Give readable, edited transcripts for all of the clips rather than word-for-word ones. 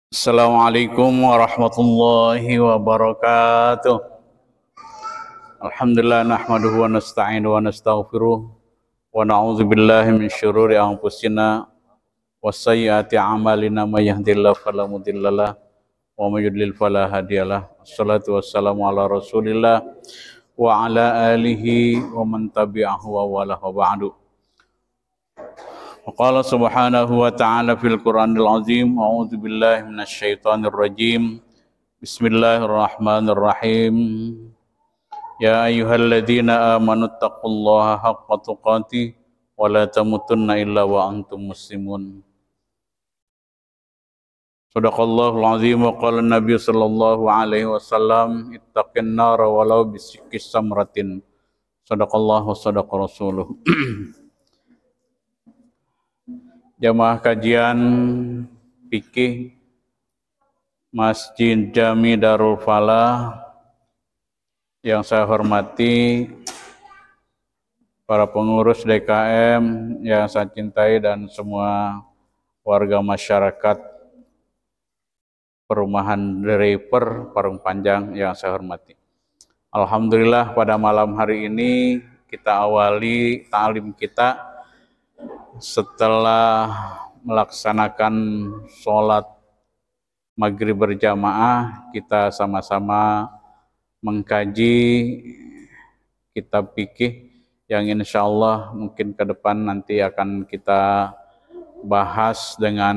Assalamualaikum warahmatullahi wabarakatuh. Alhamdulillah nahmaduhu wa nasta'inu wa nastaghfiruh wa na'udzu billahi min syururi anfusina wa sayyiati a'malina may yahdihillahu fala mudhillalah wa may yudlil fala hadiyalah. Wassalatu wassalamu ala Rasulillah wa ala alihi wa man tabi'ahu wa wala wa ba'du. Qala subhanahu wa ta'ala fil Qur'anil azim, a'udzu billahi minasyaitonir rajim. Bismillahirrahmanirrahim. Ya ayyuhalladzina amanu taqullaha haqqa tuqatih wa la tamutunna illa wa antum muslimun. Shadaqallahul azim wa qala Nabi sallallahu alaihi wasallam ittaqin nar walau bisikis samratin. Shadaqallahu wa shadaqa rasuluh. Jamaah kajian fikih Masjid Jami Darul Falah yang saya hormati, para pengurus DKM yang saya cintai dan semua warga masyarakat perumahan Driver Parung Panjang yang saya hormati. Alhamdulillah pada malam hari ini kita awali ta'lim kita setelah melaksanakan sholat maghrib berjamaah. Kita sama-sama mengkaji kitab fikih yang insya Allah mungkin ke depan nanti akan kita bahas dengan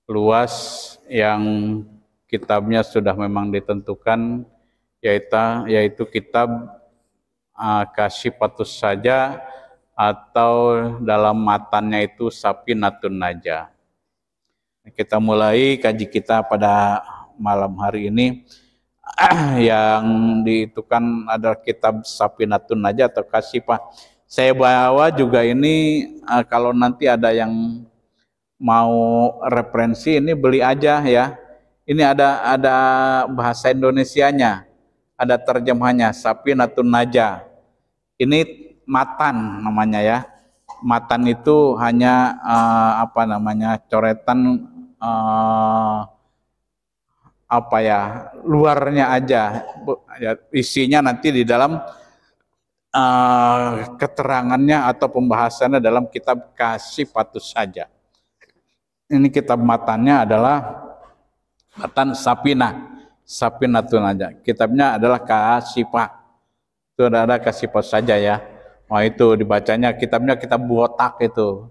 luas, yang kitabnya sudah memang ditentukan, yaitu kitab Kasyifatus Saja, atau dalam matannya itu Safinatun Najah. Kita mulai kaji kita pada malam hari ini yang diitukan adalah kitab Safinatun Najah atau Kasyifah. Saya bawa juga ini, kalau nanti ada yang mau referensi ini beli aja ya. Ini ada bahasa Indonesianya, ada terjemahannya Safinatun Najah. Ini matan namanya ya. Matan itu hanya coretan luarnya aja. Isinya nanti di dalam keterangannya atau pembahasannya dalam kitab Kasyifatus Saja. Ini kitab matannya adalah matan Safinatun Najah. Kitabnya adalah Kasyifah. Itu ada Kasyifatus Saja ya. Wah, itu dibacanya kitabnya kitab botak, itu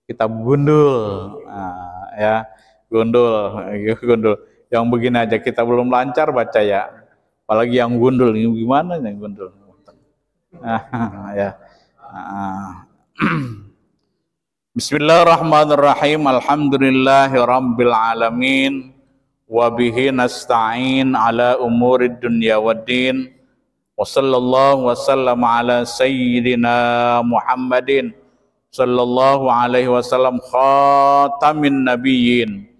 kitab gundul. Nah, ya gundul yang begini aja kita belum lancar baca ya, apalagi yang gundul. Ini gimana yang gundul? Ya. Bismillahirrahmanirrahim. Alhamdulillahirabbil alamin wa bihi nasta'in ala umurid dunya waddin. Wa sallallahu wa sallam ala sayyidina Muhammadin sallallahu alaihi wasallam khatamin nabiyyin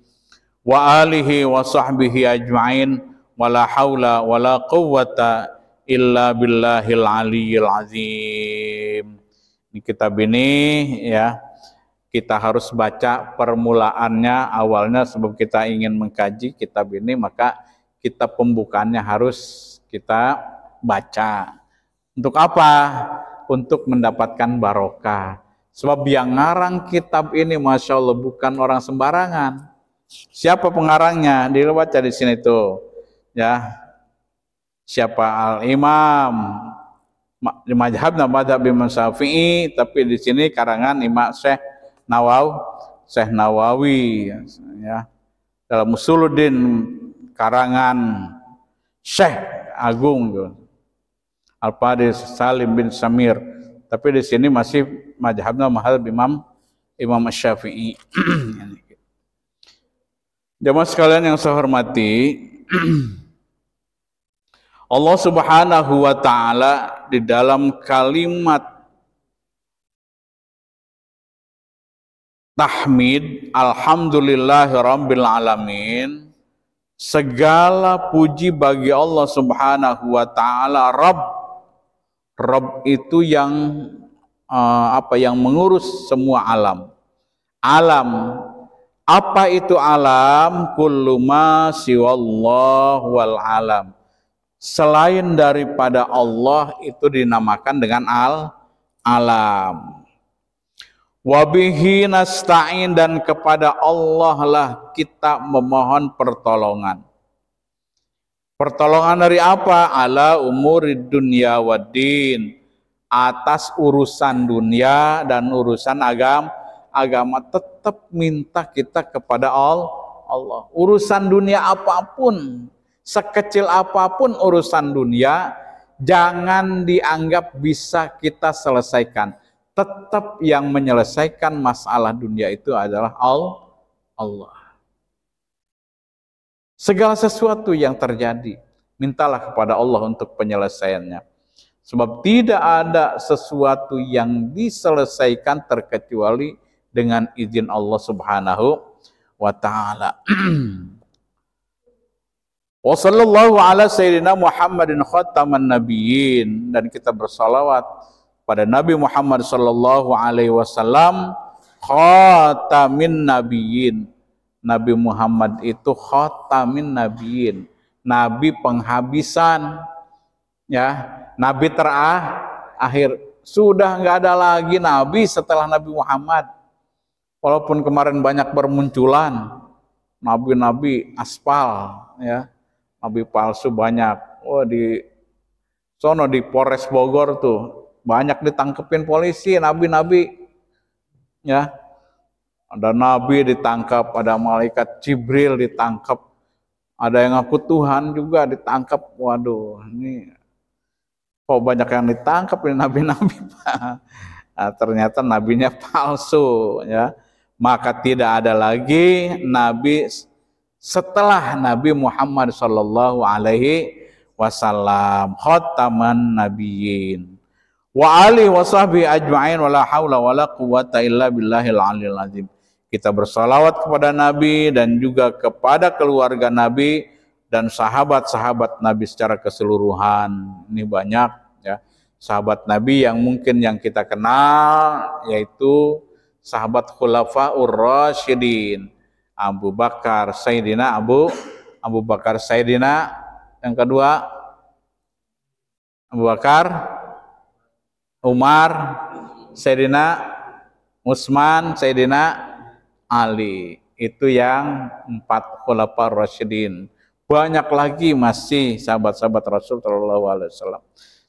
wa alihi wa sahbihi ajma'in wa la hawla wa la quwwata illa billahil aliyyil azim. Ini kitab ini ya, kita harus baca permulaannya, awalnya sebelum kita ingin mengkaji kitab ini, maka kitab pembukaannya harus kita baca. Untuk apa? Untuk mendapatkan barokah. Sebab yang ngarang kitab ini Masya Allah bukan orang sembarangan. Siapa pengarangnya? Dibaca di sini tuh ya. Siapa? Al-Imam di mazhabnya mazhab Imam Syafi'i, tapi di sini karangan Imam Syekh Nawawi ya. Dalam Usuluddin karangan Syekh Agung gitu, Al-Fadil Salim bin Samir, tapi di sini masih mazhabnya mazhab Imam Syafi'i. Jamaah sekalian yang saya hormati, Allah Subhanahu wa taala di dalam kalimat tahmid alhamdulillahirabbil alamin, segala puji bagi Allah Subhanahu wa taala. Rabb itu yang yang mengurus semua alam. Apa itu alam? Kullu ma siwallah wal alam. Selain daripada Allah itu dinamakan dengan alam. Wabihi nasta'in, dan kepada Allah lah kita memohon pertolongan. Pertolongan dari apa? Ala umurid dunya waddin, atas urusan dunia dan urusan agama tetap minta kita kepada Allah. Urusan dunia apapun, sekecil apapun urusan dunia, jangan dianggap bisa kita selesaikan. Tetap yang menyelesaikan masalah dunia itu adalah Allah. Segala sesuatu yang terjadi, mintalah kepada Allah untuk penyelesaiannya. Sebab tidak ada sesuatu yang diselesaikan terkecuali dengan izin Allah Subhanahu wa ta'ala. Wa sallallahu ala sayyidina Muhammadin khataman nabiyyin, dan kita bersalawat pada Nabi Muhammad sallallahu alaihi wasallam khatamin nabiyyin. Nabi Muhammad itu khatamin nabiyyin, nabi penghabisan, ya, nabi terakhir. Sudah nggak ada lagi nabi setelah Nabi Muhammad. Walaupun kemarin banyak bermunculan nabi-nabi aspal, ya, nabi palsu banyak. Oh, di sono di Polres Bogor tuh banyak ditangkepin polisi nabi-nabi, ya. Ada nabi ditangkap, ada malaikat Jibril ditangkap, ada yang ngaku Tuhan juga ditangkap. Waduh, ini kok banyak yang ditangkap ini nabi-nabi, Pak. Nah, ternyata nabinya palsu, ya. Maka tidak ada lagi nabi setelah Nabi Muhammad sallallahu alaihi wasallam khataman nabiyyin. Wa alihi wa sahbihi ajma'in wala haula wala quwata illa billahil aliyil azim. Kita bersalawat kepada Nabi dan juga kepada keluarga Nabi dan sahabat-sahabat Nabi secara keseluruhan. Ini banyak, ya, sahabat Nabi yang mungkin yang kita kenal, yaitu sahabat Khulafaur Rasyidin, Abu Bakar Sayyidina Abu Bakar Sayyidina, yang kedua Abu Bakar, Umar, Sayyidina Utsman, Sayyidina Ali. Itu yang 4 Khulafaur Rasyidin. Banyak lagi masih sahabat-sahabat Rasul sallallahu alaihi wasallam.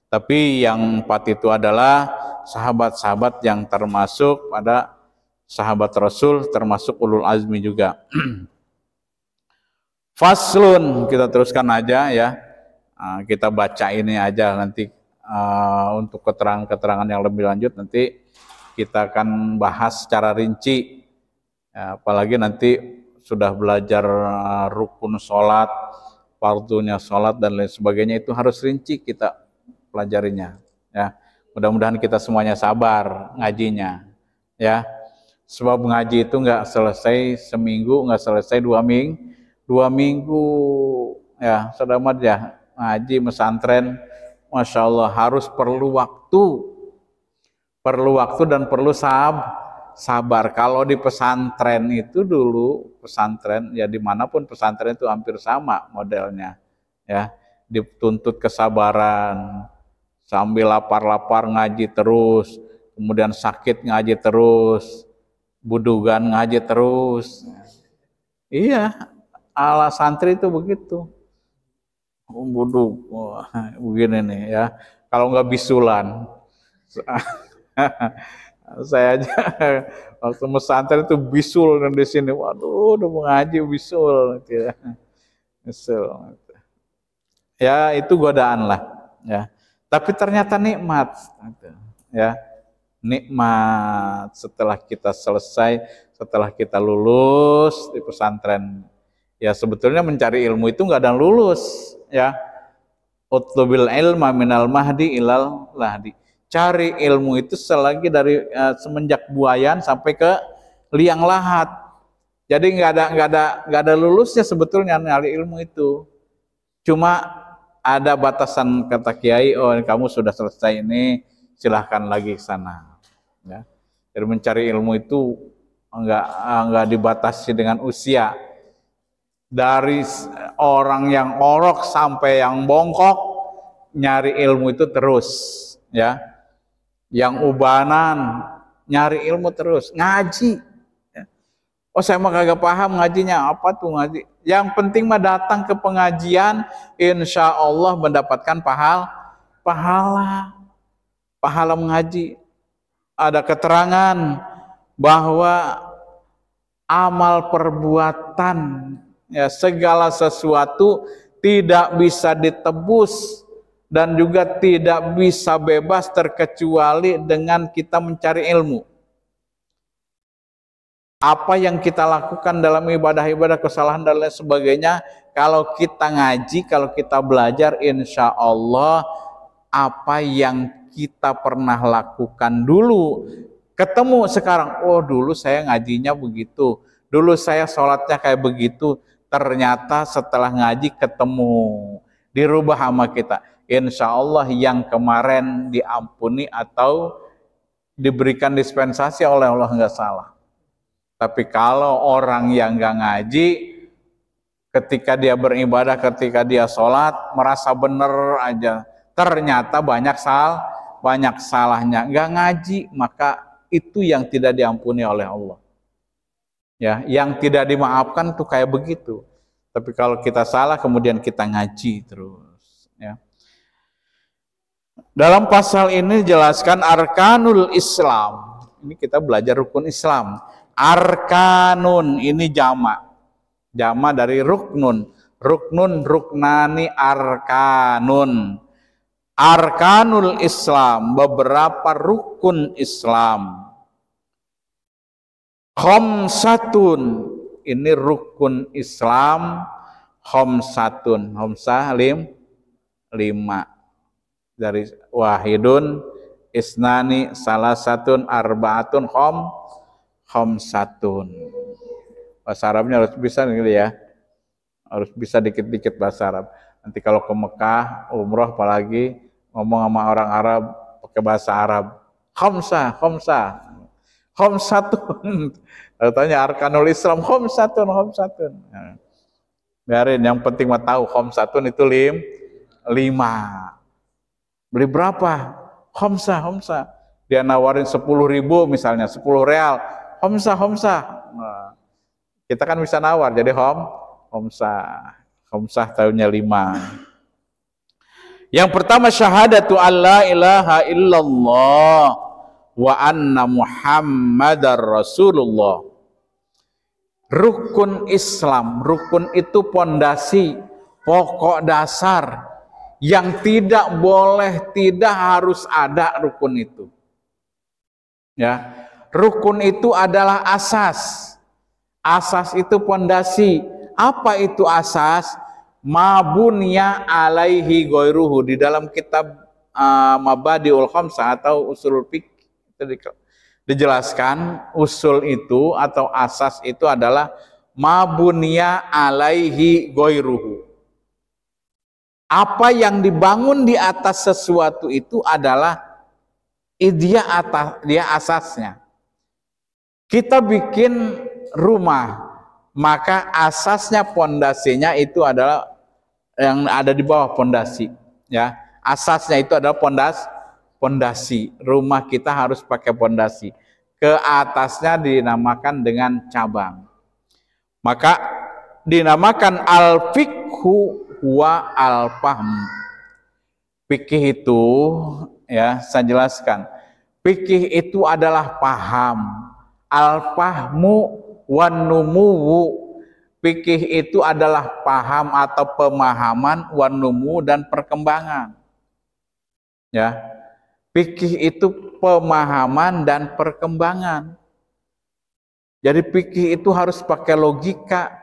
Tapi yang 4 itu adalah sahabat-sahabat yang termasuk pada sahabat Rasul, termasuk ulul azmi juga. Faslun, kita teruskan aja, ya. Kita baca ini aja nanti. Untuk keterangan-keterangan yang lebih lanjut nanti kita akan bahas secara rinci, ya, apalagi nanti sudah belajar rukun sholat, fardunya sholat dan lain sebagainya, itu harus rinci kita pelajarinya, ya. Mudah-mudahan kita semuanya sabar ngajinya, ya, sebab ngaji itu nggak selesai seminggu, nggak selesai 2 minggu, ya. Saudara ya, ngaji pesantren, Masya Allah, harus perlu waktu dan perlu sabar. Kalau di pesantren itu dulu, pesantren ya dimanapun pesantren itu hampir sama modelnya, ya, dituntut kesabaran, sambil lapar-lapar ngaji terus, kemudian sakit ngaji terus, budugan ngaji terus. Iya, ala santri itu begitu. Buduk, begini nih, ya. Kalau nggak bisulan, saya aja waktu pesantren itu bisul, dan di sini, waduh, udah mau ngaji bisul, gitu ya. Bisul. Ya, itu godaan lah, ya. Tapi ternyata nikmat, ya, nikmat setelah kita selesai, setelah kita lulus di pesantren. Ya, sebetulnya mencari ilmu itu nggak ada lulus, ya. Utlubil ilma minal mahdi ilal lahdi. Cari ilmu itu selagi dari semenjak buayan sampai ke liang lahat. Jadi nggak ada lulusnya sebetulnya nyari ilmu itu. Cuma ada batasan, kata kiai, oh kamu sudah selesai ini, silahkan lagi ke sana, ya. Jadi mencari ilmu itu enggak dibatasi dengan usia. Dari orang yang orok sampai yang bongkok nyari ilmu itu terus, ya. Yang ubanan nyari ilmu terus, ngaji. Oh saya mah kagak paham ngajinya, apa tuh ngaji? Yang penting mah datang ke pengajian, insya Allah mendapatkan pahala mengaji. Ada keterangan bahwa amal perbuatan, ya, segala sesuatu tidak bisa ditebus dan juga tidak bisa bebas terkecuali dengan kita mencari ilmu. Apa yang kita lakukan dalam ibadah-ibadah, kesalahan dan lain sebagainya, kalau kita ngaji, kalau kita belajar, insya Allah apa yang kita pernah lakukan dulu ketemu sekarang. Oh dulu saya ngajinya begitu, dulu saya sholatnya kayak begitu, ternyata setelah ngaji ketemu, dirubah sama kita. Insya Allah yang kemarin diampuni atau diberikan dispensasi oleh Allah, nggak salah. Tapi kalau orang yang nggak ngaji, ketika dia beribadah, ketika dia sholat, merasa bener aja, ternyata banyak salahnya, nggak ngaji, maka itu yang tidak diampuni oleh Allah. Ya, yang tidak dimaafkan tuh kayak begitu. Tapi kalau kita salah kemudian kita ngaji terus, ya. Dalam pasal ini dijelaskan arkanul Islam. Ini kita belajar rukun Islam. Arkanun ini jamak dari ruknun. Ruknun, ruknani, arkanun. Arkanul Islam, beberapa rukun Islam. Khamsatun, ini rukun Islam. Khamsatun, khamsah lima. Dari wahidun, isnani, salasatun, arbaatun, khamsatun. Bahasa Arabnya harus bisa gitu ya. Harus bisa dikit-dikit bahasa Arab. Nanti kalau ke Mekah, umroh apalagi, ngomong sama orang Arab pakai bahasa Arab. Khamsatun. Tanya arkanul Islam, khamsatun. Biarin, yang penting mah tahu khamsatun itu 5. Beli berapa? Khamsah. Dia nawarin 10.000 misalnya, 10 real. Khamsah. Nah, kita kan bisa nawar, jadi khamsah tahunnya 5. Yang pertama syahadatu alla ilaha illallah wa anna muhammadar rasulullah. Rukun Islam, rukun itu pondasi, pokok dasar yang tidak boleh, tidak harus ada rukun itu. Ya, rukun itu adalah asas. Asas itu pondasi. Apa itu asas? Mabunya alaihi ghairuhu. Di dalam kitab Mabadiul Khamsah atau Usul Fiqh dijelaskan usul itu atau asas itu adalah mabunya alaihi ghairuhu. Apa yang dibangun di atas sesuatu itu adalah dia asasnya. Kita bikin rumah, maka asasnya, pondasinya itu adalah yang ada di bawah pondasi, ya. Asasnya itu adalah pondasi. Rumah kita harus pakai pondasi. Ke atasnya dinamakan dengan cabang. Maka dinamakan al-fiqhu wa al-fahm. Fikih itu, ya, saya jelaskan. Fikih itu adalah paham. Al-fahmu wan numuwu. Fikih itu adalah paham atau pemahaman, wan numu dan perkembangan. Ya. Fikih itu pemahaman dan perkembangan. Jadi fikih itu harus pakai logika.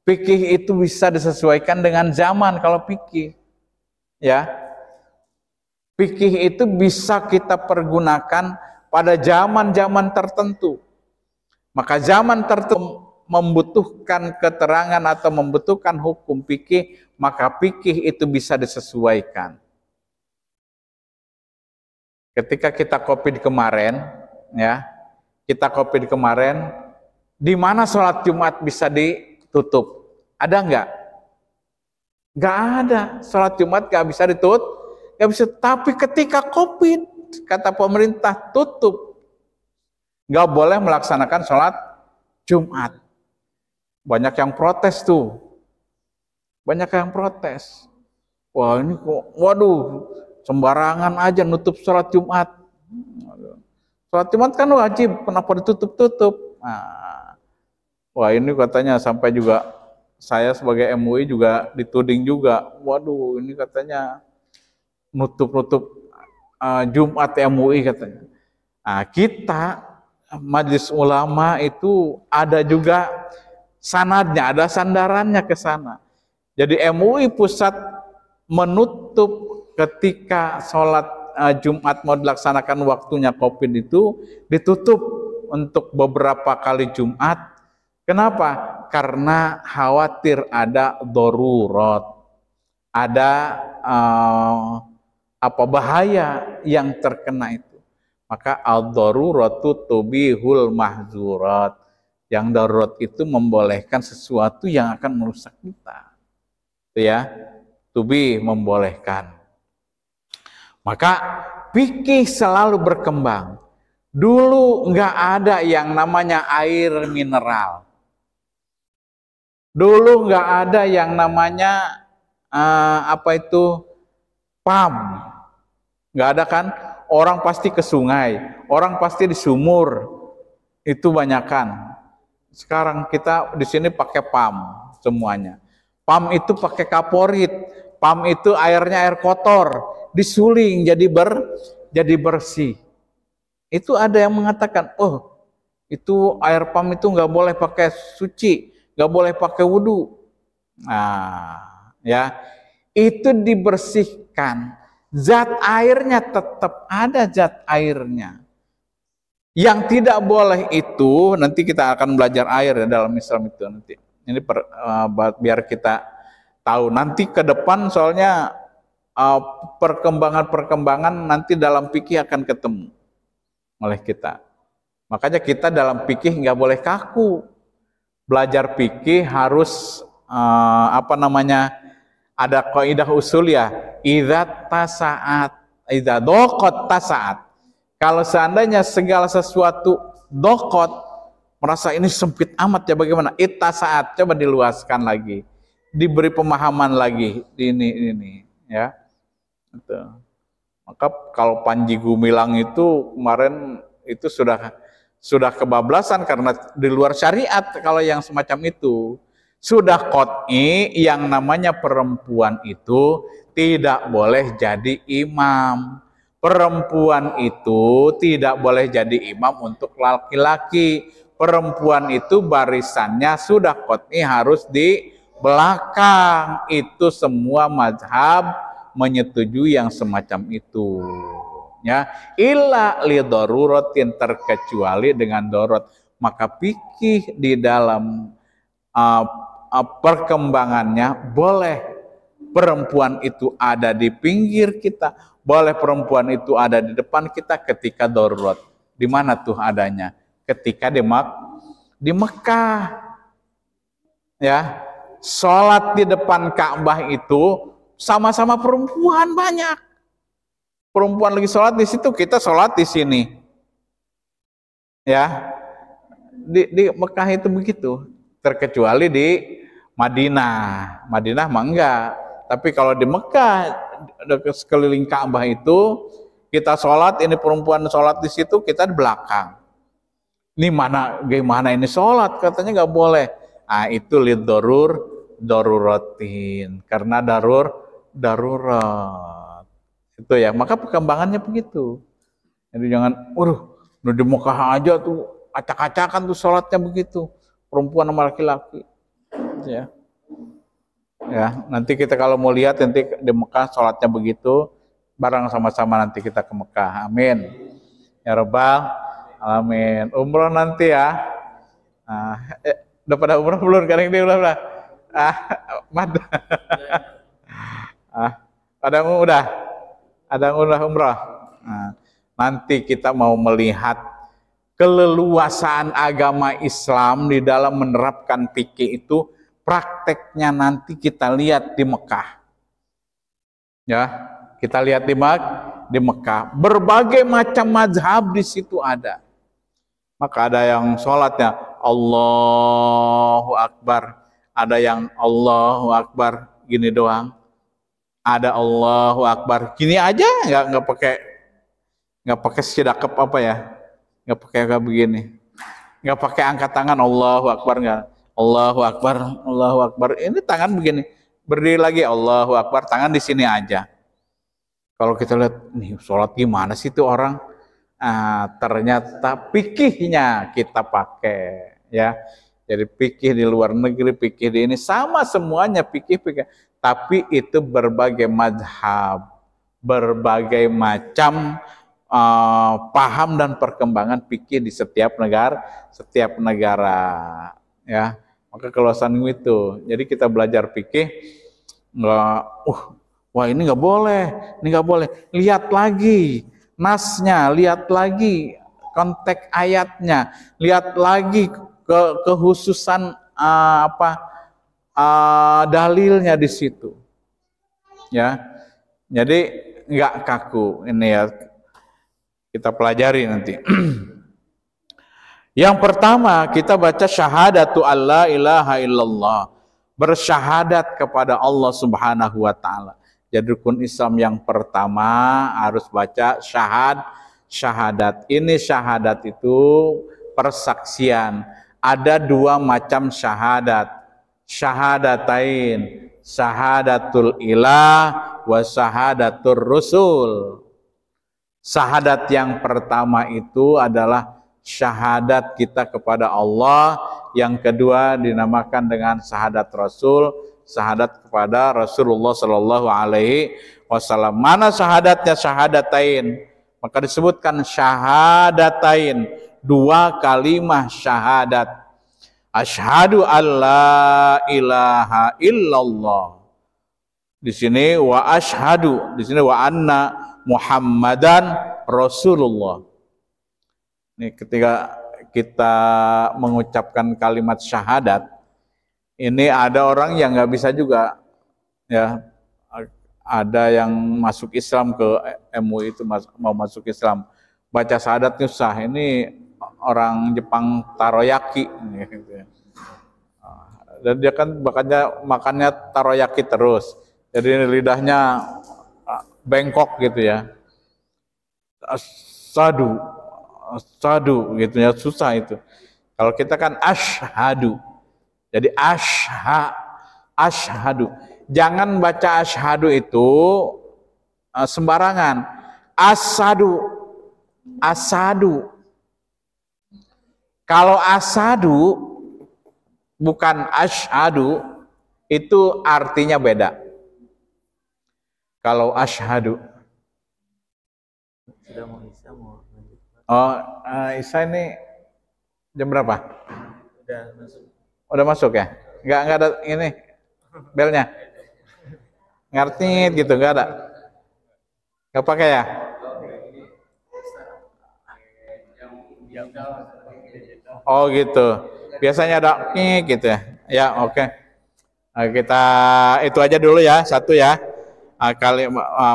Fikih itu bisa disesuaikan dengan zaman kalau fikih. Ya. Fikih itu bisa kita pergunakan pada zaman-zaman tertentu. Maka zaman tertentu membutuhkan keterangan atau membutuhkan hukum fikih, maka fikih itu bisa disesuaikan. Ketika kita COVID kemarin, ya, kita COVID kemarin, Di mana sholat Jumat bisa ditutup? Ada nggak? Nggak ada. Sholat Jumat nggak bisa ditutup. Nggak bisa. Tapi ketika COVID, kata pemerintah tutup. Nggak boleh melaksanakan sholat Jumat. Banyak yang protes tuh. Banyak yang protes. Wah ini kok, waduh, sembarangan aja nutup sholat Jumat. Sholat Jumat kan wajib, kenapa ditutup-tutup? Nah, wah ini katanya sampai juga saya sebagai MUI juga dituding juga. Waduh ini katanya nutup-nutup Jumat MUI katanya. Nah kita Majelis Ulama itu ada juga sanadnya, ada sandarannya ke sana. Jadi MUI pusat menutup ketika sholat Jumat mau dilaksanakan waktunya COVID itu ditutup untuk beberapa kali Jumat. Kenapa? Karena khawatir ada darurat, ada bahaya yang terkena itu. Maka ad-daruratu tubihul mahzurat. Yang darurat itu membolehkan sesuatu yang akan merusak kita. Itu ya, tubih membolehkan. Maka fikih selalu berkembang. Dulu nggak ada yang namanya air mineral. Dulu nggak ada yang namanya PAM. Nggak ada kan? Orang pasti ke sungai, orang pasti di sumur. Itu banyakan. Sekarang kita di sini pakai PAM semuanya. PAM itu pakai kaporit. PAM itu airnya air kotor, disuling jadi bersih. Itu ada yang mengatakan, oh itu air PAM itu nggak boleh pakai suci, nggak boleh pakai wudhu. Nah, ya itu dibersihkan. Zat airnya tetap ada zat airnya. Yang tidak boleh itu, nanti kita akan belajar air ya dalam Islam itu nanti. Ini biar kita tahu nanti ke depan, soalnya perkembangan-perkembangan nanti dalam fikih akan ketemu oleh kita. Makanya kita dalam fikih nggak boleh kaku. Belajar fikih harus ada kaidah usul ya, idza doqot tasaat. Kalau seandainya segala sesuatu dokot, merasa ini sempit amat ya bagaimana? Saat coba diluaskan lagi, diberi pemahaman lagi ini ya. Gitu. Maka kalau Panji Gumilang itu kemarin itu sudah kebablasan karena di luar syariat kalau yang semacam itu. Sudah qot'i yang namanya perempuan itu tidak boleh jadi imam. Perempuan itu tidak boleh jadi imam untuk laki-laki. Perempuan itu barisannya sudah qot'i harus di belakang. Itu semua mazhab menyetujui yang semacam itu. Ya, illa li daruratin, terkecuali dengan darurat. Maka fikih di dalam perkembangannya boleh perempuan itu ada di pinggir kita, boleh perempuan itu ada di depan kita ketika darurat. Di mana tuh adanya? Ketika di Mekah. Ya, sholat di depan Ka'bah itu sama-sama perempuan banyak. Perempuan lagi sholat di situ, kita sholat di sini. Ya, di Mekah itu begitu. Terkecuali di Madinah. Madinah mah enggak. Tapi kalau di Mekah, sekeliling Ka'bah itu, kita sholat, ini perempuan sholat di situ, kita di belakang. Ini gimana ini sholat? Katanya nggak boleh. Ah itu daruratin. Karena darurat. Itu ya. Maka perkembangannya begitu. Jadi jangan, di Mekah aja tuh acak-acakan tuh sholatnya begitu. Perempuan sama laki-laki. Ya. Ya, nanti kita kalau mau lihat nanti di Mekah sholatnya begitu, bareng sama-sama nanti kita ke Mekah. Amin. Ya Rabbal Alamin. Umroh nanti ya. Udah pada umroh belum? Kadang dia udah. Ada yang udah umroh. Nanti kita mau melihat keleluasaan agama Islam di dalam menerapkan fikih itu prakteknya nanti kita lihat di Mekah. Ya, kita lihat di Mekah. Berbagai macam mazhab di situ ada. Maka ada yang sholatnya Allahu Akbar, ada yang Allahu Akbar gini doang, ada Allahu Akbar gini aja, nggak pakai sidakep apa ya, nggak pakai kayak begini, nggak pakai angkat tangan Allahu Akbar, nggak Allahu Akbar, Allahu Akbar, ini tangan begini, berdiri lagi Allahu Akbar, tangan di sini aja. Kalau kita lihat nih sholat gimana sih tuh orang, ternyata fikihnya kita pakai ya. Jadi fikih di luar negeri, fikih di ini sama semuanya fikih, tapi itu berbagai mazhab, berbagai macam paham dan perkembangan fikih di setiap negara ya. Maka keluasan itu, jadi kita belajar fikih nggak wah ini nggak boleh, ini nggak boleh, lihat lagi nasnya, lihat lagi konteks ayatnya, lihat lagi kehususan dalilnya di situ ya. Jadi nggak kaku ini ya, kita pelajari nanti. Yang pertama kita baca syahadatu alla ilaha illallah, bersyahadat kepada Allah Subhanahu wa taala. Jadi rukun Islam yang pertama harus baca syahadat. Ini syahadat itu persaksian. Ada dua macam syahadat. Syahadatain, syahadatul ilah wa syahadatur rusul. Syahadat yang pertama itu adalah syahadat kita kepada Allah, yang kedua dinamakan dengan syahadat Rasul, syahadat kepada Rasulullah Shallallahu Alaihi Wasallam. Mana syahadatnya? Syahadatain. Maka disebutkan syahadatain, dua kalimah syahadat. Asyhadu alla ilaha illallah. Di sini wa asyhadu, di sini wa anna Muhammadan Rasulullah. Ini ketika kita mengucapkan kalimat syahadat, ini ada orang yang nggak bisa juga, ya. Ada yang masuk Islam ke MUI itu mau masuk Islam, baca syahadat susah. Ini orang Jepang taroyaki, gitu ya. Dan dia kan makannya taroyaki terus, jadi lidahnya bengkok gitu ya. Asyhadu gitu ya, susah itu. Kalau kita kan asyhadu. Jadi asyhadu. Jangan baca asyhadu itu sembarangan. Asadu. Kalau asadu bukan asyhadu, itu artinya beda. Kalau asyhadu. Sudah mau Isya, mau lanjut. Oh, Isya ini jam berapa? Udah masuk. Udah masuk ya? Nggak ada ini belnya? Ngerti gitu, nggak ada? Nggak pakai ya? Oh gitu. Biasanya ada gitu ya? Ya oke. Kita itu aja dulu ya, satu ya.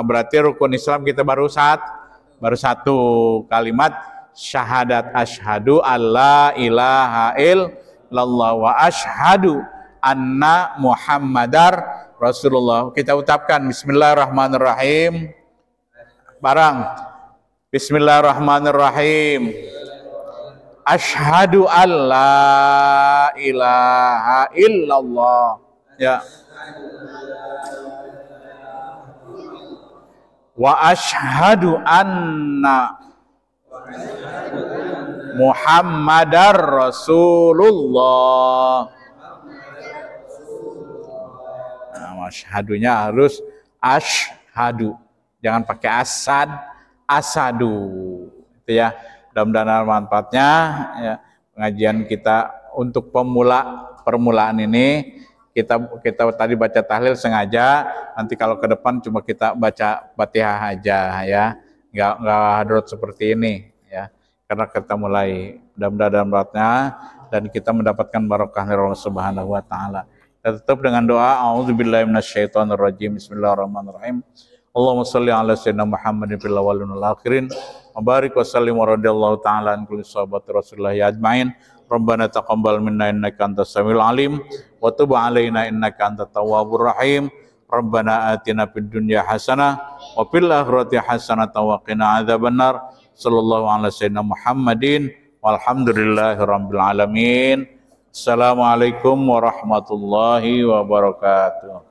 Berarti rukun Islam kita baru satu kalimat syahadat, asyhadu alla ilaha illallah wa asyhadu anna Muhammadar Rasulullah. Kita ucapkan bismillahirrahmanirrahim. Barang. Bismillahirrahmanirrahim. Asyhadu alla ilaha illallah. Ya. Wa asyhadu anna Muhammadar Rasulullah. Nah, asyhadunya harus asyhadu. Jangan pakai asadu. Itu ya. Mudah-mudahan manfaatnya ya, pengajian kita untuk permulaan ini. Kita tadi baca tahlil sengaja, nanti kalau ke depan cuma kita baca Fatihah aja ya, nggak hadrat seperti ini ya. karena kita mulai mudah-mudahan beratnya dan kita mendapatkan barokah dari Allah Subhanahu wa taala. Kita tutup dengan doa a'udzubillahi minasyaitonirrajim. Bismillahirrahmanirrahim. Allahumma shalli ala sayyidina Muhammadin fil awwalin wal akhirin wa barik wa sallim wa radhiyallahu taala an kulli sahabati Rasulillah ajmain. Rabbana taqabbal minna innaka antas samiul alim wa tub alaina innaka antat tawwabur rahim. Rabbana atina fid dunya hasanah wa fil akhirati hasanah wa qina adzabannar. Sallallahu ala sayyidina Muhammadin walhamdulillahi rabbil alamin. Assalamualaikum warahmatullahi wabarakatuh.